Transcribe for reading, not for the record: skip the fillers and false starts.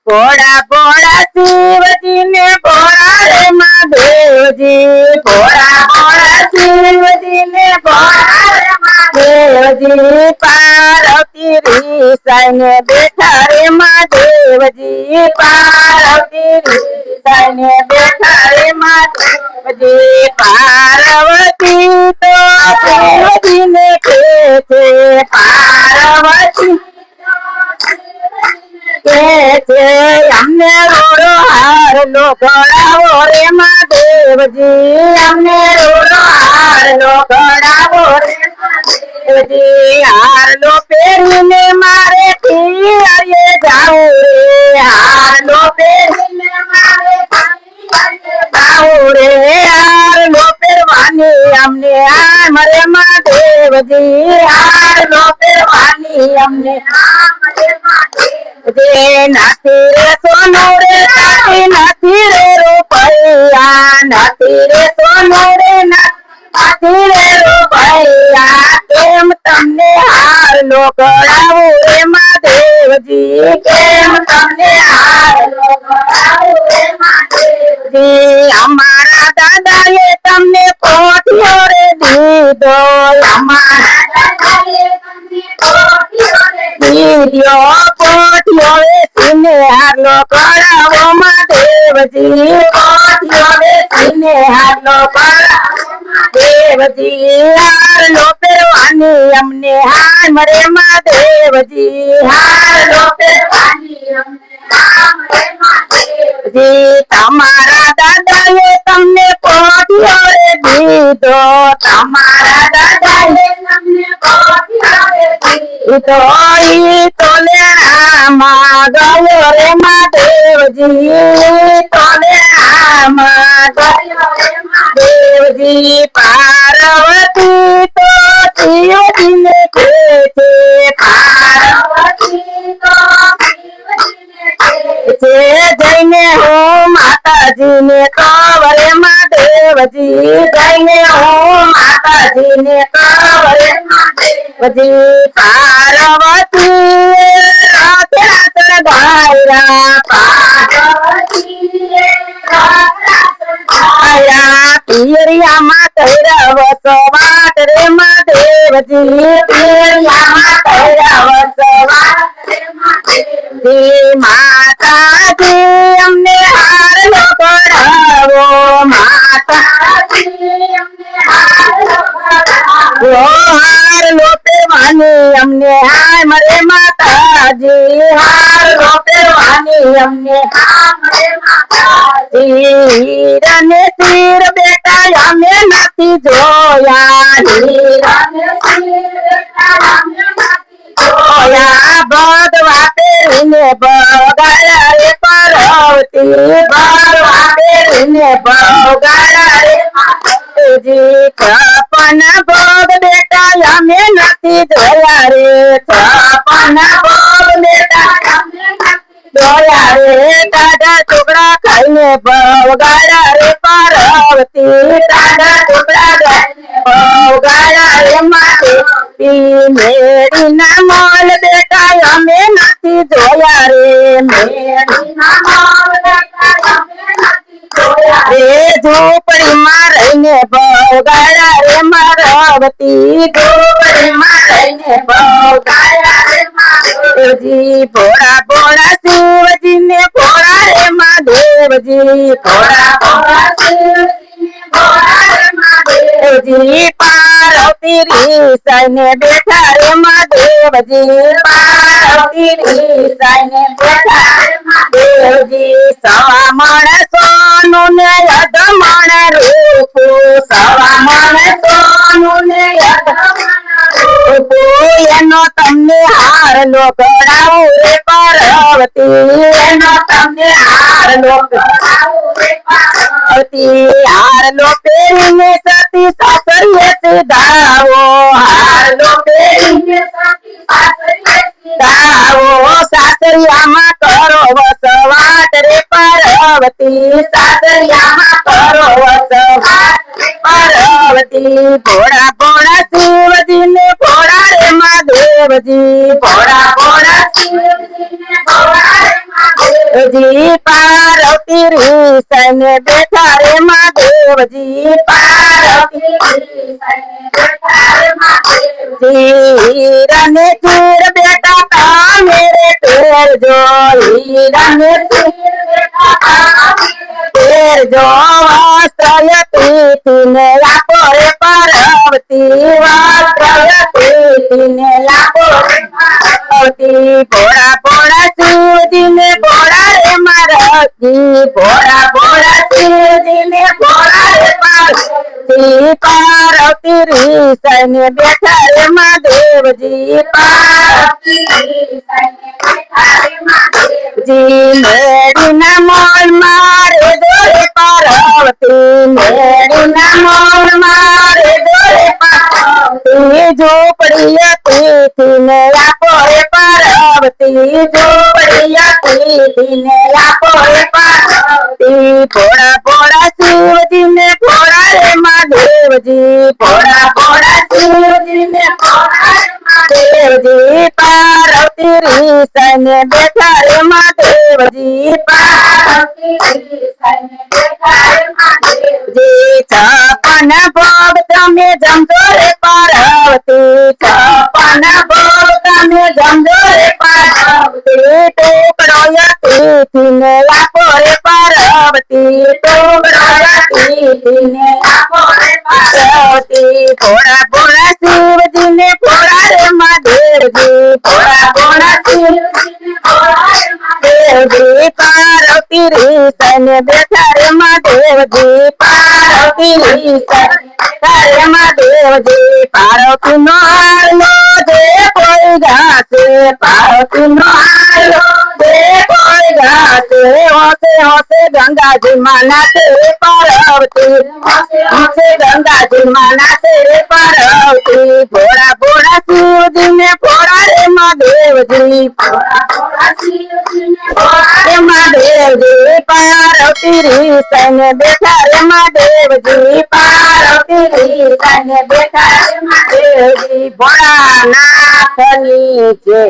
भोड़ा भोड़ा शिव जी ने भोड़ा रे महादेव जी। भोड़ा भोड़ा शिव जी ने भोड़ा रे महादेव जी। पार्वती ऋषि ने बैठा रे महादेव जी। पार्वती ऋषि ने बैठा रे महादेव जी। पार्वती तो शिव जी ने खेचे। पार्वती हमने रोड़ो हार लो गड़ावो रे महादेव जी। हमने रोड़ो हार लो गड़ावो रे महादेव जी। हार लो पेरी ने मारे थी अरे जाओ रे। हार लो पेरी ने मारे जाओ रे। हार लो पेरवानी हमने आम रे महादेव जी। हार लो पेरवानी हमने नाथी रे सोनू रे नाथी नाथी रे रुपैया। नाथी रे सोनू रे नाथी रे रुपैया। केम तमने हार लो गड़ावो रे महादेव जी। केम तमने हार लो गड़ावो रे महादेव जी। हमारा दादा ये तमने पोठियो रे दीदो। हमारा दादा ये तमने पोठियो रे दीदो। पोठियो रे सीने हार लो गड़ावो महादेव जी। पोठियो रे सीने हार लो गड़ावो महादेव जी। हार लो पेरवानी हमने हार मरे महादेव जी। हार लो पेरवानी हमने हार मरे महादेव जी। तमारा दादा ये तमने पोठियो रे दीदो। तमारा दादा ये तमने पोठियो रे दीदो। तो लेना मागयो रे महादेव जी। तो लेना मागयो रे महादेव जी। पार्वती तो शिव जी ने खेचे। पार्वती तो शिव जी ने खेचे। जैने हो माता जी ने कवरे महादेव जी। जैने हो माता जी ने कवरे महादेव जी। पार्वती गायरा। पार्वती पियरिया मातैरा वसवाट रे महादेव जी। पियरिया मातैरा वसवाट रे महादेव जी। माता जी हमने हार लो गड़ावो। माता जी हमने हार लो गड़ावो। हार लो पेरवानी हमने हार मरे माता जी। हार लो पेरवानी हमने हार मरे माता जी। हीरा ने सिर बेटा हमें नाती जोया। हीरा ने सिर बेटा हमें नाती जोया। भगवा पेरीने बगाड़ा रे पार्वती। भगवा पेरीने बगाड़ा रे महादेव जी। छपन भोग बेटा हमें नाती जोया रे। छपन भोग बेटा हमें नाती जोया रे। दादा टुकड़ा खाइने बगाड़ा रे पार्वती। दादा टुकड़ा खाइने बगाड़ा रे महादेव। मेरी ना मोल बेटा हमें नाती जोया रे। मेरी ना मोल बेटा हमें नाती जोया रे। झोपड़ी मारने बगाड़ा रे पार्वती। झोपड़ी मारने बगाड़ा रे महादेव जी। भोड़ा भोड़ा शिव जी ने भोड़ा रे महादेव जी। भोड़ा भोड़ा शिव जी ने भोड़ा रे महादेव जी। पार्वती ऋषि ने बैठा रे महादेव जी। पार्वती ऋषि ने बैठा रे महादेव जी। सवा मण सोनू ने यजमण रूप। सवा मण सोनू ने यजमण रूप। एनो तमने हार लो गड़ावो रे पार्वती। एनो तमने हार लो गड़ावो रे पार्वती। हार लो पेरीने सती सासरिये सिधावो। हार लो पेरीने सती सासरिये सिधावो। सासरिया मा करो वसवाट रे पार्वती। सासरिया मा करो वसवाट रे पार्वती। भोड़ा भोड़ा शिव जी ने भोड़ा रे महादेव जी। भोड़ा भोड़ा शिव जी ने भोड़ा रे महादेव જી પાર્વતી રીસને બેઠા રે મહાદેવજી પાર્વતી રીસને બેઠા રે મહાદેવજી રને ચીર બેટા તમે રે તેર જો રને ચીર બેટા તેર જો વસ્ત્રય તીને આપો રે પાર્વતી વસ્ત્રય તીને આપો રે પાર્વતી ભોળા ભોળા શિવજીને ભોળા રે મારજી ભોળા ભોળા શિવજીને ભોળા રે પાર્વતી પાર્વતી રીસને બેઠા રે મહાદેવજી પાર્વતી રીસને બેઠા રે મહાદેવજી મેળીના મોલ મારે દોરે પાર્વતી મેળીના મોલ મારે દોરે પાર્વતી ઝોપડી તીને આપો રે પાર્વતી ઝોપડી તીને આપો રે પાર્વતી ભોળા ભોળા શિવજીને ભોળા રે મહાદેવજી ભોળા ભોળા શિવજીને ભોળા રે મહાદેવજી પાર્વતી રીસને બેઠા રે મહાદેવજી પાર્વતી રીસને બેઠા રે મહાદેવજી છપ્પન ભોગ તમે જમજો રે પાર્વતી છપ્પન ભોગ તમે જમજો રે પાર્વતી ટુકડો યતીને આપો રે પાર્વતી ટુકડો યતીને આપો રે પાર્વતી ભોળા ભોળા શિવજીને ભોળા રે મહાદેવજી ભોળા ભોળા શિવજીને ભોળા રે મહાદેવજી પાર્વતી રીસને બેઠા રે મહાદેવજી પાર્વતી રીસને બેઠા રે મહાદેવજી પાર્વતી નો હાલો જે કોઈ ગાશે પાર્વતી નો હાલો જે કોઈ ગાશે હોશે હોશે ગંગાજી માના છે પાર્વતી હોશે ગંગાજી માના છે પાર્વતી ભોળા ભોળા શિવજીને ભોળા રે મહાદેવજી ભોળા ભોળા શિવજીને ભોળા રે મહાદેવજી પાર્વતી રીસને બેઠા રે મહાદેવજી પાર્વતી રીસને બેઠા રે મહાદેવજી ભોળાનાથની જય।